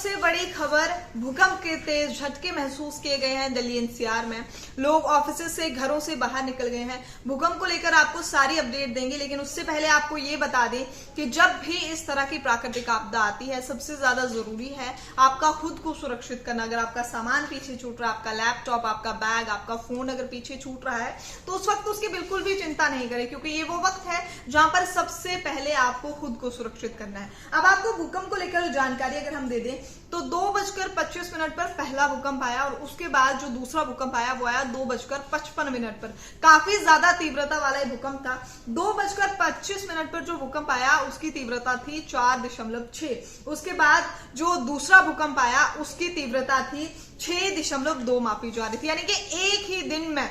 सबसे बड़ी खबर, भूकंप के तेज झटके महसूस किए गए हैं दिल्ली एनसीआर में। लोग ऑफिस से घरों से बाहर निकल गए हैं। भूकंप को लेकर आपको सारी अपडेट देंगे, लेकिन उससे पहले आपको ये बता दें कि जब भी इस तरह की प्राकृतिक आपदा आती है, सबसे ज्यादा जरूरी है आपका खुद को सुरक्षित करना। अगर आपका सामान पीछे छूट रहा है, आपका लैपटॉप, आपका बैग, आपका फोन अगर पीछे छूट रहा है, तो उस वक्त उसकी बिल्कुल भी चिंता नहीं करें, क्योंकि ये वो वक्त है जहां पर सबसे पहले आपको खुद को सुरक्षित करना है। अब आपको भूकंप को लेकर जानकारी अगर हम दे दें तो 2:25 पर पहला भूकंप आया और उसके बाद जो दूसरा भूकंप आया वो आया 2:55 पर। काफी ज्यादा तीव्रता वाला भूकंप था। 2:25 पर जो भूकंप आया उसकी तीव्रता थी 4.6। उसके बाद जो दूसरा भूकंप आया उसकी तीव्रता थी 6.2 मापी जा रही थी। यानी कि एक ही दिन में,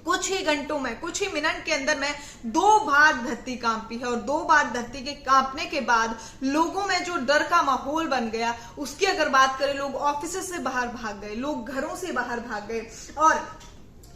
कुछ ही घंटों में, कुछ ही मिनट के अंदर में 2 बार धरती कांपी है। और 2 बार धरती के कांपने के बाद लोगों में जो डर का माहौल बन गया, उसकी अगर बात करें, लोग ऑफिस से बाहर भाग गए, लोग घरों से बाहर भाग गए। और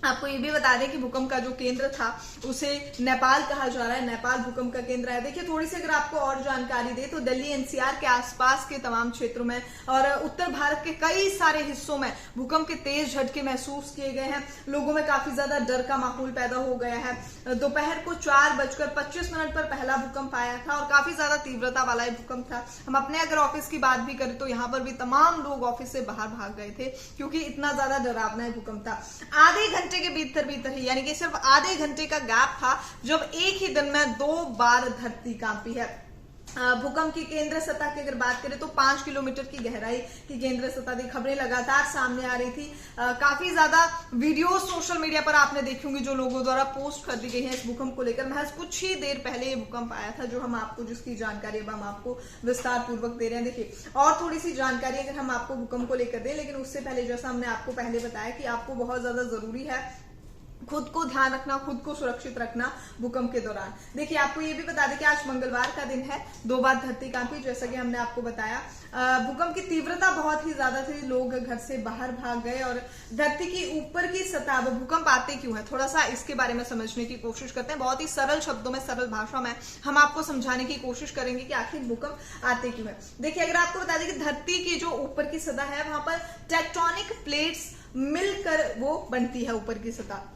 आपको ये भी बता दें कि भूकंप का जो केंद्र था उसे नेपाल कहा जा रहा है। नेपाल भूकंप का केंद्र है। देखिए, थोड़ी सी अगर आपको और जानकारी दे तो दिल्ली एनसीआर के आसपास के तमाम क्षेत्रों में और उत्तर भारत के कई सारे हिस्सों में भूकंप के तेज झटके महसूस किए गए हैं। लोगों में काफी ज्यादा डर का माहौल पैदा हो गया है। दोपहर को 4:25 पर पहला भूकंप आया था और काफी ज्यादा तीव्रता वाला ये भूकंप था। हम अपने अगर ऑफिस की बात भी करें तो यहाँ पर भी तमाम लोग ऑफिस से बाहर भाग गए थे, क्योंकि इतना ज्यादा डरावना भूकंप था। आधे घंटे के भीतर ही, यानी कि सिर्फ आधे घंटे का गैप था जब एक ही दिन में 2 बार धरती कांपी है। भूकंप की केंद्र सतह की अगर बात करें तो 5 किलोमीटर की गहराई की केंद्र सतह थी। खबरें लगातार सामने आ रही थी। काफी ज्यादा वीडियो सोशल मीडिया पर आपने देखी होंगी जो लोगों द्वारा पोस्ट कर दी गई है इस भूकंप को लेकर। महज कुछ ही देर पहले ये भूकंप आया था, जो हम आपको, जिसकी जानकारी अब हम आपको विस्तार पूर्वक दे रहे हैं। देखिए, और थोड़ी सी जानकारी अगर हम आपको भूकंप को लेकर दें, लेकिन उससे पहले जैसा हमने आपको पहले बताया कि आपको बहुत ज्यादा जरूरी है खुद को ध्यान रखना, खुद को सुरक्षित रखना भूकंप के दौरान। देखिए, आपको ये भी बता दें कि आज मंगलवार का दिन है। 2 बार धरती कांपी, जैसा कि हमने आपको बताया। भूकंप की तीव्रता बहुत ही ज्यादा थी, लोग घर से बाहर भाग गए और धरती की ऊपर की सतह, भूकंप आते क्यों है, थोड़ा सा इसके बारे में समझने की कोशिश करते हैं। बहुत ही सरल शब्दों में, सरल भाषा में हम आपको समझाने की कोशिश करेंगे कि आखिर भूकंप आते क्यों है। देखिए, अगर आपको बता दें कि धरती की जो ऊपर की सतह है, वहां पर टेक्टोनिक प्लेट्स मिलकर वो बनती है ऊपर की सतह।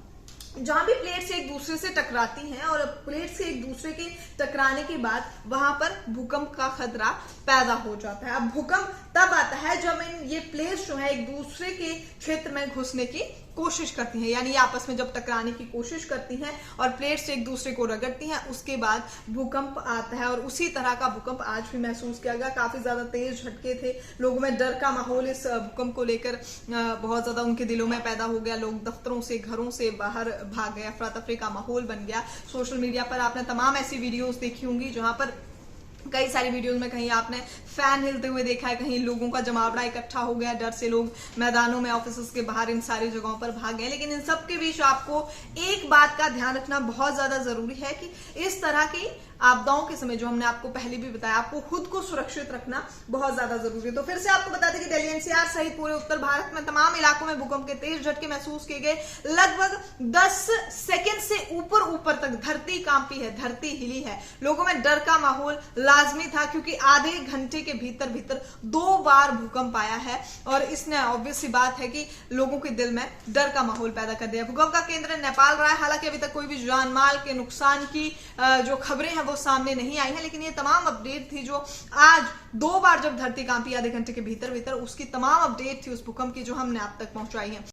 जहां भी प्लेट्स एक दूसरे से टकराती हैं और प्लेट्स से एक दूसरे के टकराने के बाद वहां पर भूकंप का खतरा पैदा हो जाता है। अब भूकंप तब आता है जब ये प्लेट्स जो है एक दूसरे के क्षेत्र में घुसने की कोशिश करती हैं, यानी आपस में जब टकराने की कोशिश करती हैं और प्लेट्स एक दूसरे को रगड़ती हैं, उसके बाद भूकंप आता है। और उसी तरह का भूकंप आज भी महसूस किया गया। काफी ज्यादा तेज झटके थे, लोगों में डर का माहौल इस भूकंप को लेकर बहुत ज्यादा उनके दिलों में पैदा हो गया। लोग दफ्तरों से, घरों से बाहर भाग गए, अफरा तफरी का माहौल बन गया। सोशल मीडिया पर आपने तमाम ऐसी वीडियोस देखी होंगी जहां पर कई सारी वीडियोस में कहीं आपने फैन हिलते हुए देखा है, कहीं लोगों का जमावड़ा इकट्ठा हो गया, डर से लोग मैदानों में, ऑफिस के बाहर, इन सारी जगहों पर भाग गए। लेकिन इन सब के बीच आपको एक बात का ध्यान रखना बहुत ज्यादा जरूरी है कि इस तरह की आपदाओं के समय, जो हमने आपको पहले भी बताया, आपको खुद को सुरक्षित रखना बहुत ज्यादा जरूरी है। तो फिर से आपको बता दें कि दिल्ली एनसीआर सहित पूरे उत्तर भारत में तमाम इलाकों में भूकंप के तेज झटके महसूस किए गए। लगभग 10 सेकंड से ऊपर तक धरती कांपी है, धरती हिली है। लोगों में डर का माहौल लाजमी था, क्योंकि आधे घंटे के भीतर 2 बार भूकंप आया है और इसने, ऑब्वियस सी बात है कि लोगों के दिल में डर का माहौल पैदा कर दिया। भूकंप का केंद्र नेपाल रहा है। हालांकि अभी तक कोई भी जान माल के नुकसान की जो खबरें हैं वो सामने नहीं आई है, लेकिन ये तमाम अपडेट थी जो आज 2 बार जब धरती कांपी आधे घंटे के भीतर, उसकी तमाम अपडेट थी उस भूकंप की, जो हमने आप तक पहुंचाई है।